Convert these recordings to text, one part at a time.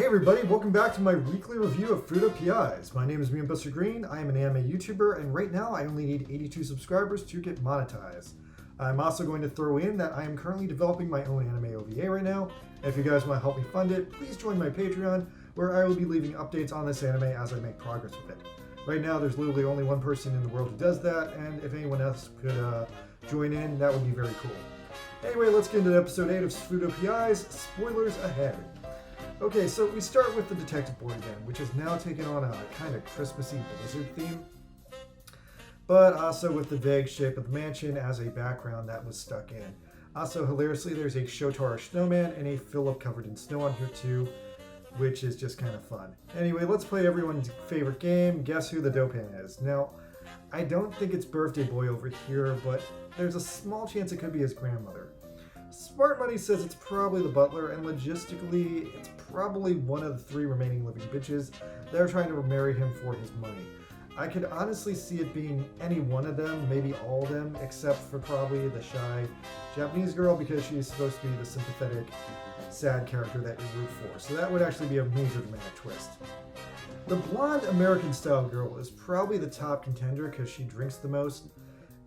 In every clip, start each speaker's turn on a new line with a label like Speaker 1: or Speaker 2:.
Speaker 1: everybody, welcome back to my weekly review of FUUTO PIs. My name is Mr. Green, I am an anime YouTuber, and right now I only need 82 subscribers to get monetized. I'm also going to throw in that I am currently developing my own anime OVA right now. If you guys want to help me fund it, please join my Patreon, where I will be leaving updates on this anime as I make progress with it. Right now there's literally only one person in the world who does that, and if anyone else could join in, that would be very cool. Anyway, let's get into episode 8 of FUUTO PIs, spoilers ahead. Okay, so we start with the detective board again, which has now taken on a kind of Christmassy blizzard theme, but also with the vague shape of the mansion as a background that was stuck in. Also, hilariously, there's a Shotaro snowman and a Philip covered in snow on here too, which is just kind of fun. Anyway, let's play everyone's favorite game, Guess Who the Dopan is. Now, I don't think it's Birthday Boy over here, but there's a small chance it could be his grandmother. Smart Money says it's probably the butler, and logistically, it's probably one of the 3 remaining living bitches that are trying to marry him for his money. I could honestly see it being any one of them, maybe all of them, except for probably the shy Japanese girl, because she's supposed to be the sympathetic, sad character that you root for. So that would actually be a major dramatic twist. The blonde American-style girl is probably the top contender because she drinks the most,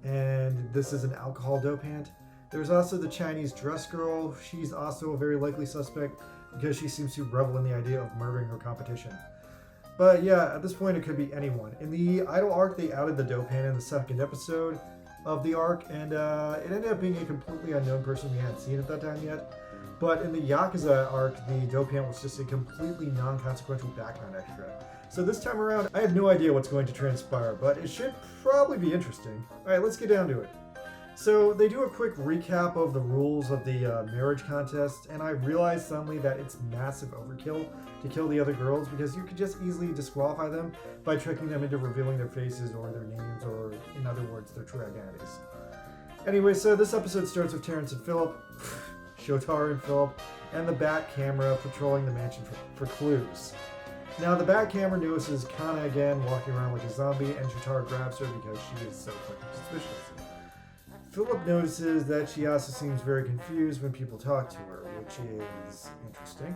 Speaker 1: and this is an alcohol dopant. There's also the Chinese dress girl. She's also a very likely suspect because she seems to revel in the idea of murdering her competition. But yeah, at this point it could be anyone. In the Idol arc, they outed the Dopan in the 2nd episode of the arc, and it ended up being a completely unknown person we hadn't seen at that time yet. But in the Yakuza arc, the Dopan was just a completely non-consequential background extra. So this time around, I have no idea what's going to transpire, but it should probably be interesting. Alright, let's get down to it. So they do a quick recap of the rules of the marriage contest, and I realized suddenly that it's massive overkill to kill the other girls because you could just easily disqualify them by tricking them into revealing their faces or their names, or in other words, their true identities. Anyway, so this episode starts with Terrence and Philip, Shotaro and Philip, and the Bat camera patrolling the mansion for clues. Now the Bat camera notices Kana again walking around like a zombie, and Shotaro grabs her because she is so fucking suspicious. Philip notices that she also seems very confused when people talk to her, which is interesting.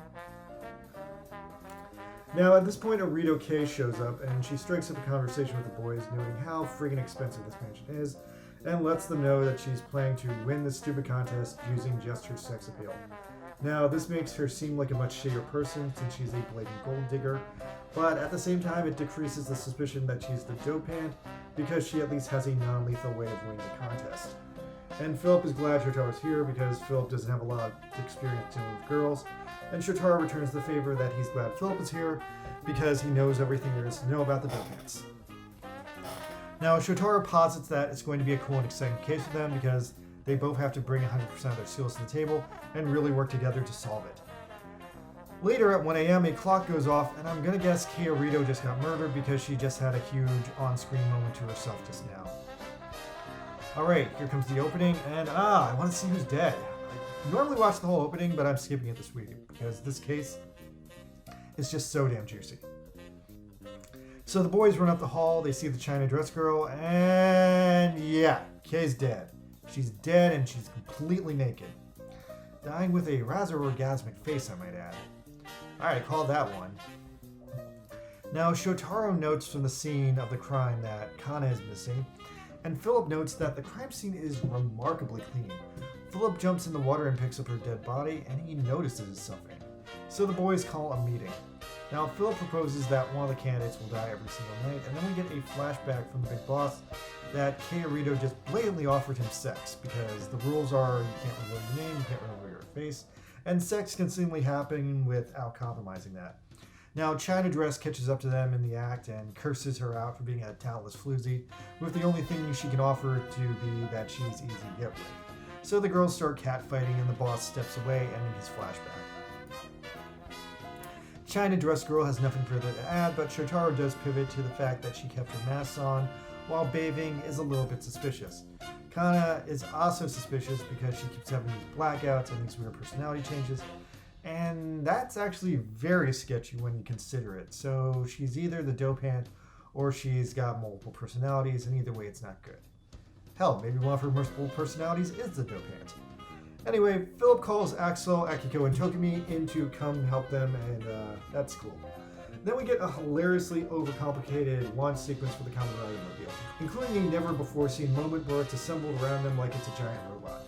Speaker 1: Now at this point, Arito K shows up, and she strikes up a conversation with the boys, noting how friggin' expensive this mansion is, and lets them know that she's planning to win this stupid contest using just her sex appeal. Now this makes her seem like a much shadier person since she's a blatant gold digger, but at the same time it decreases the suspicion that she's the dopant because she at least has a non-lethal way of winning the contest. And Philip is glad Shotaro's here because Philip doesn't have a lot of experience dealing with girls, and Shotaro returns the favor that he's glad Philip is here because he knows everything there is to know about the dopants. Now Shotaro posits that it's going to be a cool and exciting case for them because they both have to bring 100% of their skills to the table and really work together to solve it. Later at 1 a.m. a clock goes off, and I'm gonna guess Kei Arito just got murdered because she just had a huge on-screen moment to herself just now. Alright, here comes the opening, and I want to see who's dead. I normally watch the whole opening, but I'm skipping it this week because this case is just so damn juicy. So the boys run up the hall, they see the China dress girl, and yeah, Kei's dead. She's dead and she's completely naked. Dying with a rather orgasmic face, I might add. Alright, call that one. Now Shotaro notes from the scene of the crime that Kana is missing, and Philip notes that the crime scene is remarkably clean. Philip jumps in the water and picks up her dead body, and he notices something. So the boys call a meeting. Now Philip proposes that one of the candidates will die every single night, and then we get a flashback from the big boss that Kei Arito just blatantly offered him sex, because the rules are you can't reveal your name, you can't reveal your face, and sex can seemingly happen without compromising that. Now China Dress catches up to them in the act and curses her out for being a talentless floozy, with the only thing she can offer to be that she's easy to get with. So the girls start catfighting and the boss steps away, ending his flashback. China Dress Girl has nothing further to add, but Shotaro does pivot to the fact that she kept her mask on while bathing is a little bit suspicious. Kana is also suspicious because she keeps having these blackouts and these weird personality changes, and that's actually very sketchy when you consider it. So she's either the dopant or she's got multiple personalities, and either way it's not good. Hell, maybe one of her multiple personalities is the dopant. Anyway, Philip calls Axel, Akiko, and Tokumi in to come help them, and that's cool. Then we get a hilariously overcomplicated launch sequence for the Kamen Rider Mobile, including a never-before-seen moment where it's assembled around them like it's a giant robot.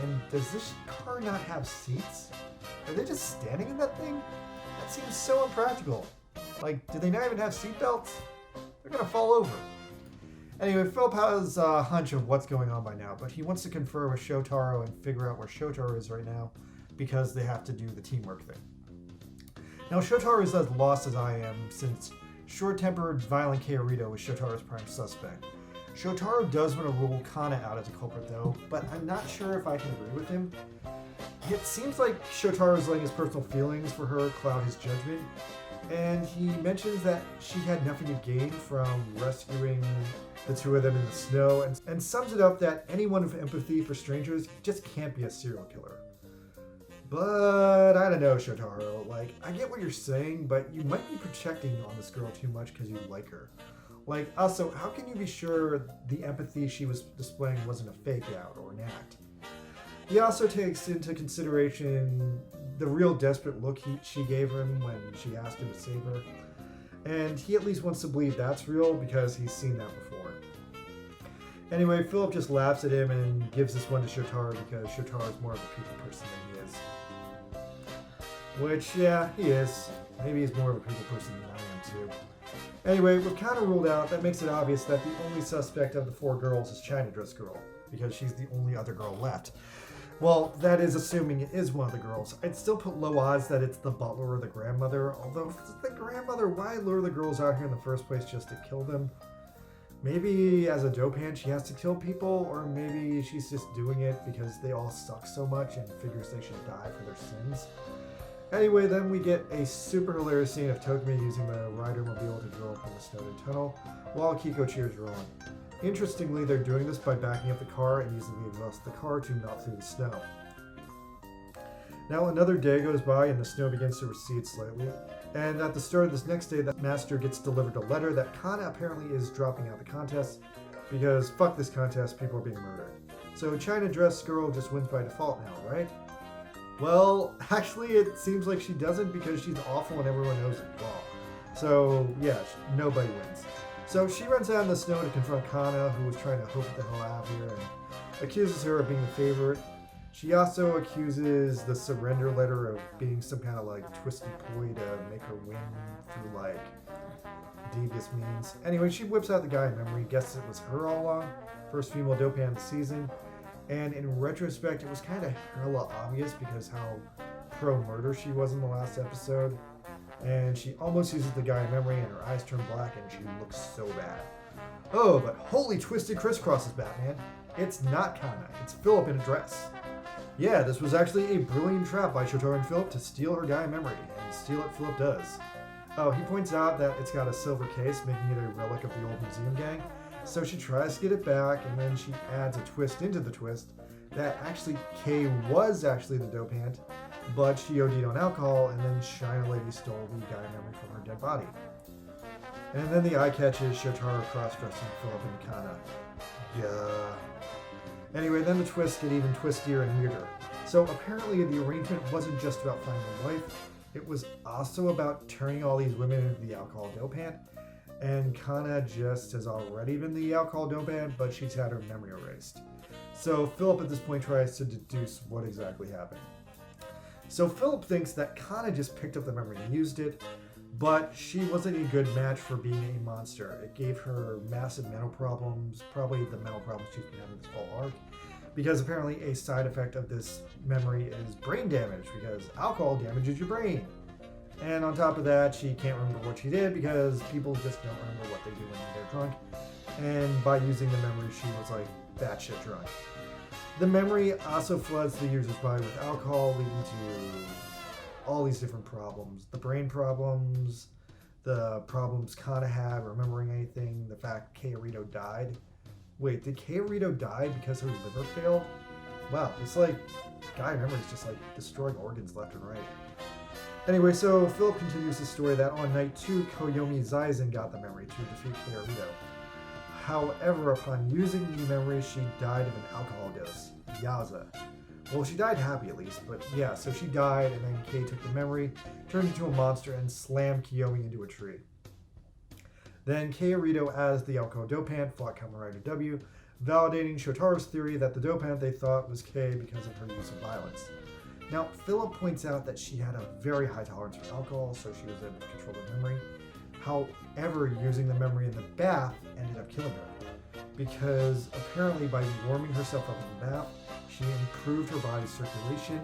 Speaker 1: And does this car not have seats? Are they just standing in that thing? That seems so impractical. Like, do they not even have seat belts? They're gonna fall over. Anyway, Philip has a hunch of what's going on by now, but he wants to confer with Shotaro and figure out where Shotaro is right now because they have to do the teamwork thing. Now, Shotaro is as lost as I am, since short-tempered, violent Kaorito is Shotaro's prime suspect. Shotaro does want to rule Kana out as a culprit, though, but I'm not sure if I can agree with him. It seems like Shotaro is letting his personal feelings for her cloud his judgment, and he mentions that she had nothing to gain from rescuing the two of them in the snow, and sums it up that anyone with empathy for strangers just can't be a serial killer. But I don't know, Shotaro. Like, I get what you're saying, but you might be projecting on this girl too much because you like her. Like, also, how can you be sure the empathy she was displaying wasn't a fake out or an act? He also takes into consideration the real desperate look she gave him when she asked him to save her. And he at least wants to believe that's real because he's seen that before. Anyway, Philip just laughs at him and gives this one to Shotaro because Shotaro is more of a people person than he is. Which, yeah, he is. Maybe he's more of a people person than I am, too. Anyway, with Kana ruled out, that makes it obvious that the only suspect of the four girls is China Dress Girl, because she's the only other girl left. Well, that is assuming it is one of the girls. I'd still put low odds that it's the butler or the grandmother, although if it's the grandmother, why lure the girls out here in the first place just to kill them? Maybe as a dope hand she has to kill people, or maybe she's just doing it because they all suck so much and figures they should die for their sins. Anyway, then we get a super hilarious scene of Tokumi using the Rider Mobile to drill up in the snowed tunnel, while Kiko cheers her on. Interestingly, they're doing this by backing up the car and using the exhaust of the car to melt through the snow. Now another day goes by and the snow begins to recede slightly, and at the start of this next day, the master gets delivered a letter that Kana apparently is dropping out the contest, because fuck this contest, people are being murdered. So China Dress Girl just wins by default now, right? Well, actually it seems like she doesn't because she's awful and everyone knows it well. So yeah, nobody wins. So she runs out in the snow to confront Kana, who was trying to hope the hell out of here, and accuses her of being the favorite. She also accuses the surrender letter of being some kind of like twisty ploy to make her win through like devious means. Anyway, she whips out the guy in memory, guesses it was her all along, first female dope hand of the season, and in retrospect it was kind of hella obvious because how pro-murder she was in the last episode. And she almost uses the guy in memory and her eyes turn black and she looks so bad. Oh, but holy twisted crisscrosses, Batman. It's not Kana, it's Philip in a dress. Yeah, this was actually a brilliant trap by Shotaro and Philip to steal her guy in memory, and steal it Philip does. Oh, he points out that it's got a silver case, making it a relic of the old museum gang. So she tries to get it back, and then she adds a twist into the twist that actually Kay was actually the dope hand, but she OD'd on alcohol, and then China Lady stole the guy memory from her dead body. And then the eye catch is Shotaro cross-dressing Philip and Kana. Yeah. Anyway, then the twists get even twistier and weirder. So apparently the arrangement wasn't just about finding a wife, it was also about turning all these women into the alcohol dope hand. And Kana just has already been the alcohol dope hand, but she's had her memory erased. So Philip at this point tries to deduce what exactly happened. So Philip thinks that Kana just picked up the memory and used it, but she wasn't a good match for being a monster. It gave her massive mental problems, probably the mental problems she's been having this whole arc, because apparently a side effect of this memory is brain damage, because alcohol damages your brain. And on top of that, she can't remember what she did because people just don't remember what they do when they're drunk. And by using the memory, she was like batshit drunk. The memory also floods the user's body with alcohol, leading to all these different problems. The brain problems, the problems Kana had, remembering anything, the fact Kaorito died. Wait, did Kaorito die because her liver failed? Wow, it's like guy memory is just like destroying organs left and right. Anyway, so Philip continues the story that on night 2, Koyomi Zaizen got the memory to defeat Kaorito. However, upon using the memory, she died of an alcohol dose, Yaza, Well, she died happy at least, but yeah, so she died, and then Kei took the memory, turned into a monster, and slammed Kiyomi into a tree. Then Kei Arito, as the alcohol dopant, fought Kamen Rider W, validating Shotaro's theory that the dopant they thought was Kei because of her use of violence. Now, Philip points out that she had a very high tolerance for alcohol, so she was able to control the memory. However, using the memory in the bath ended up killing her, because apparently by warming herself up in the bath, she improved her body's circulation,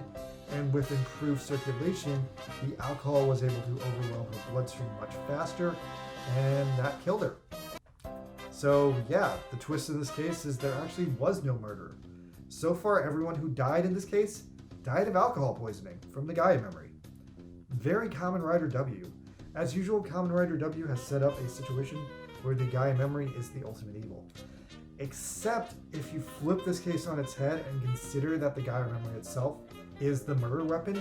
Speaker 1: and with improved circulation, the alcohol was able to overwhelm her bloodstream much faster, and that killed her. So yeah, the twist in this case is there actually was no murder. So far, everyone who died in this case died of alcohol poisoning from the Gaia memory. Very Kamen Rider W. As usual, Kamen Rider W has set up a situation where the Gaia memory is the ultimate evil. Except if you flip this case on its head and consider that the Gaia memory itself is the murder weapon,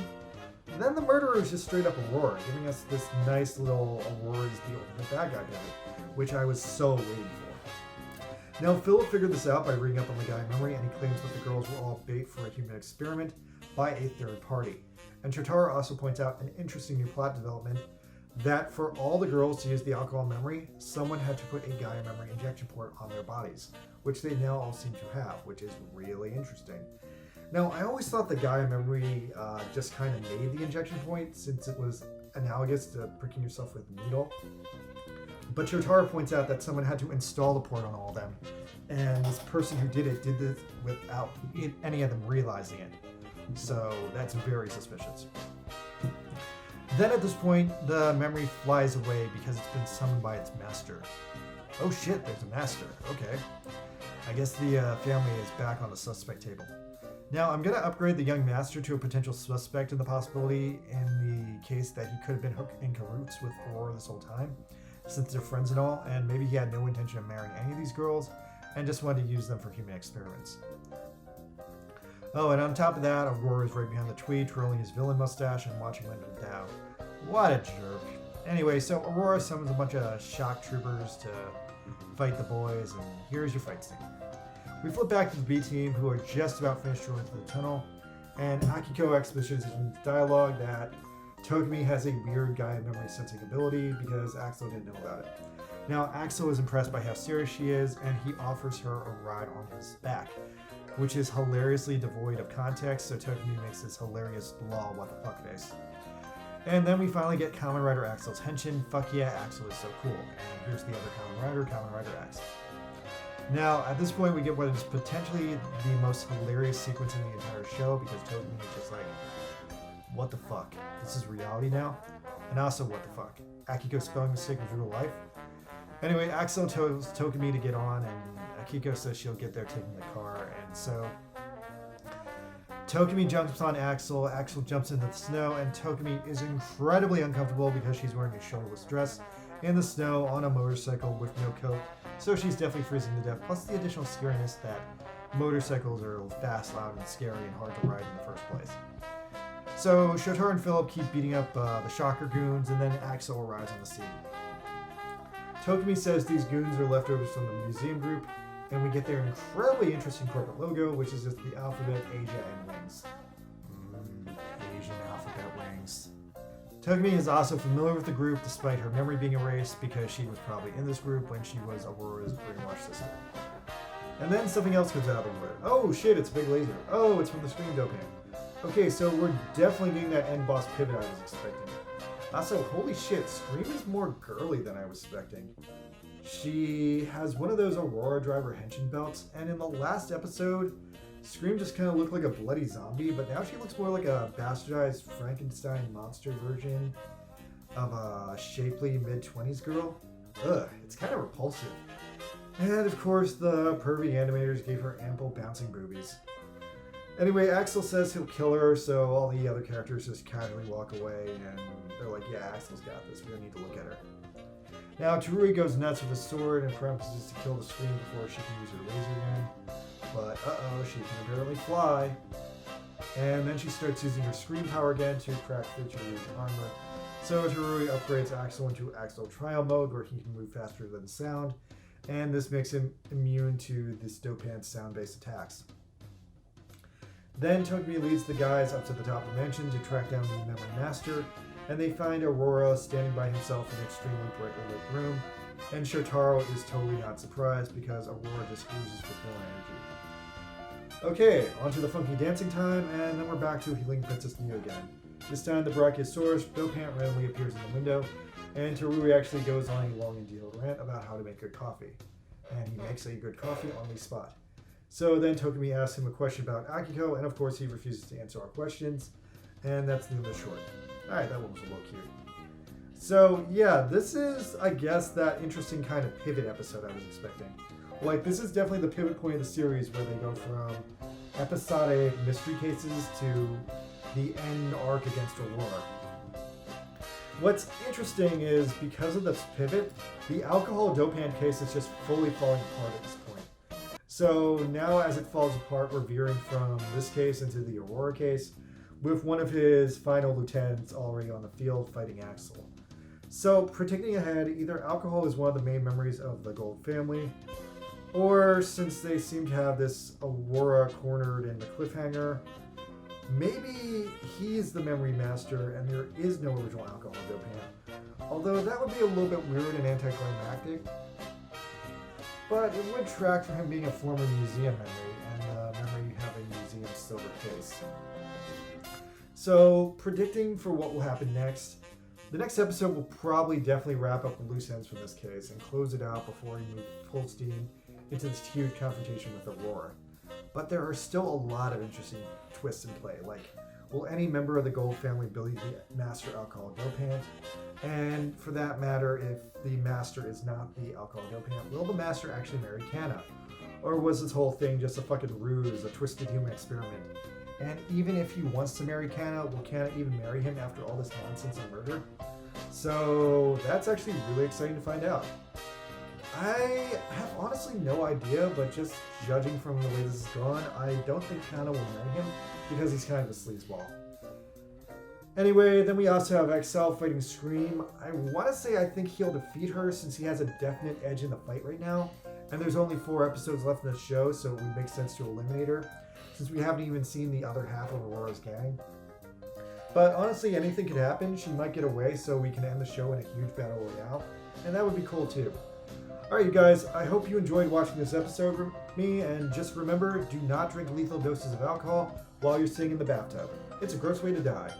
Speaker 1: then the murderer is just straight up Aurora, giving us this nice little Aurora is the ultimate bad guy gimmick, which I was so waiting for. Now, Philip figured this out by reading up on the Gaia memory, and he claims that the girls were all bait for a human experiment by a third party. And Shotaro also points out an interesting new plot development that for all the girls to use the alcohol memory, someone had to put a Gaia memory injection port on their bodies, which they now all seem to have, which is really interesting. Now, I always thought the Gaia memory just kind of made the injection point, since it was analogous to pricking yourself with a needle. But Shotaro points out that someone had to install the port on all of them, and this person who did it did this without any of them realizing it. So that's very suspicious. Then at this point, the memory flies away because it's been summoned by its master. Oh shit, there's a master. Okay. I guess the family is back on the suspect table. Now, I'm going to upgrade the young master to a potential suspect in the possibility in the case that he could have been hooked in cahoots with Aurora this whole time, since they're friends and all, and maybe he had no intention of marrying any of these girls and just wanted to use them for human experiments. Oh, and on top of that, Aurora is right behind the tree, twirling his villain mustache and watching Linda down. What a jerk. Anyway, so Aurora summons a bunch of shock troopers to fight the boys, and here's your fight scene. We flip back to the B team, who are just about finished going through the tunnel, and Akiko expositions in dialogue that Togumi has a weird Gaia memory sensing ability because Axel didn't know about it. Now, Axel is impressed by how serious she is, and he offers her a ride on his back, which is hilariously devoid of context, so Togumi makes this hilarious lol what the fuck face. And then we finally get Kamen Rider Axel's henshin. Fuck yeah, Axel is so cool. And here's the other Kamen Rider Axel. Now, at this point, we get what is potentially the most hilarious sequence in the entire show, because Togumi is just like, what the fuck? This is reality now? And also, what the fuck? Akiko's spelling mistake was real life? Anyway, Axel tells Togumi to get on, and Akiko says she'll get there taking the car, and so Togumi jumps on Axel, Axel jumps into the snow, and Togumi is incredibly uncomfortable because she's wearing a shoulderless dress in the snow on a motorcycle with no coat, so she's definitely freezing to death, plus the additional scariness that motorcycles are fast, loud, and scary and hard to ride in the first place. So Shotaro and Philip keep beating up the shocker goons, and then Axel arrives on the scene. Togumi says these goons are leftovers from the museum group, and we get their incredibly interesting corporate logo, which is just the alphabet, Asia, and wings. Asian alphabet wings. Togumi is also familiar with the group despite her memory being erased because she was probably in this group when she was Aurora's brainwashed sister. And then something else comes out of the wood. Oh shit, it's a big laser. Oh, it's from the Scream dopant. Okay, so we're definitely getting that end boss pivot I was expecting. Also, holy shit, Scream is more girly than I was expecting. She has one of those Aurora Driver henshin belts, and in the last episode, Scream just kind of looked like a bloody zombie, but now she looks more like a bastardized Frankenstein monster version of a shapely mid-20s girl. Ugh, it's kind of repulsive. And of course, the pervy animators gave her ample bouncing boobies. Anyway, Axel says he'll kill her, so all the other characters just casually walk away, and they're like, yeah, Axel's got this, we don't need to look at her. Now, Terui goes nuts with a sword and promises to kill the Scream before she can use her laser gun. But uh-oh, she can apparently fly. And then she starts using her Scream power again to crack through Terui's armor. So Terui upgrades Axel into Axel Trial mode, where he can move faster than sound, and this makes him immune to this dopant sound-based attacks. Then Tokimi leads the guys up to the top of the mansion to track down the memory master, and they find Aurora standing by himself in an extremely brightly lit room, and Shotaro is totally not surprised because Aurora just oozes with no energy. Okay, on to the funky dancing time, and then we're back to healing Princess Neo again. This time the Brachiosaurus Dopant randomly appears in the window, and Terui actually goes on a long and detailed rant about how to make good coffee. And he makes a good coffee on the spot. So then Tokimi asks him a question about Akiko, and of course he refuses to answer our questions, and that's the end of the short. Alright, that one was a little cute. So yeah, this is, I guess, that interesting kind of pivot episode I was expecting. Like, this is definitely the pivot point of the series where they go from episodic mystery cases to the end arc against Aurora. What's interesting is, because of this pivot, the alcohol dopant case is just fully falling apart at this point. So now as it falls apart, we're veering from this case into the Aurora case, with one of his final lieutenants already on the field fighting Axel. So predicting ahead, either alcohol is one of the main memories of the Gold family, or since they seem to have this Aurora cornered in the cliffhanger, maybe he's the memory master and there is no original alcohol dopant. Although that would be a little bit weird and anticlimactic. But it would track for him being a former museum memory, and the memory having museum silver case. So, predicting for what will happen next, the next episode will probably definitely wrap up the loose ends from this case and close it out before we move full steam into this huge confrontation with Aurora. But there are still a lot of interesting twists in play, like, will any member of the Gold family be the master alcohol dopant? And for that matter, if the master is not the alcohol dopant, will the master actually marry Kana? Or was this whole thing just a fucking ruse, a twisted human experiment? And even if he wants to marry Kana, will Kana even marry him after all this nonsense and murder? So that's actually really exciting to find out. I have honestly no idea, but just judging from the way this is gone, I don't think Kana will marry him because he's kind of a sleazeball. Anyway, then we also have Excel fighting Scream. I want to say I think he'll defeat her since he has a definite edge in the fight right now, and there's only 4 episodes left in the show, so it would make sense to eliminate her, since we haven't even seen the other half of Aurora's gang. But honestly, anything could happen. She might get away so we can end the show in a huge battle royale, and that would be cool too. Alright you guys, I hope you enjoyed watching this episode with me, and just remember, do not drink lethal doses of alcohol while you're sitting in the bathtub. It's a gross way to die.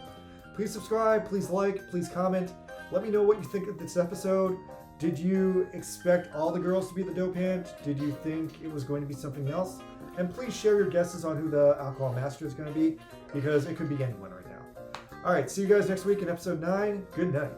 Speaker 1: Please subscribe, please like, please comment. Let me know what you think of this episode. Did you expect all the girls to be the dopant? Did you think it was going to be something else? And please share your guesses on who the alcohol master is going to be, because it could be anyone right now. Alright, see you guys next week in episode 9. Good night.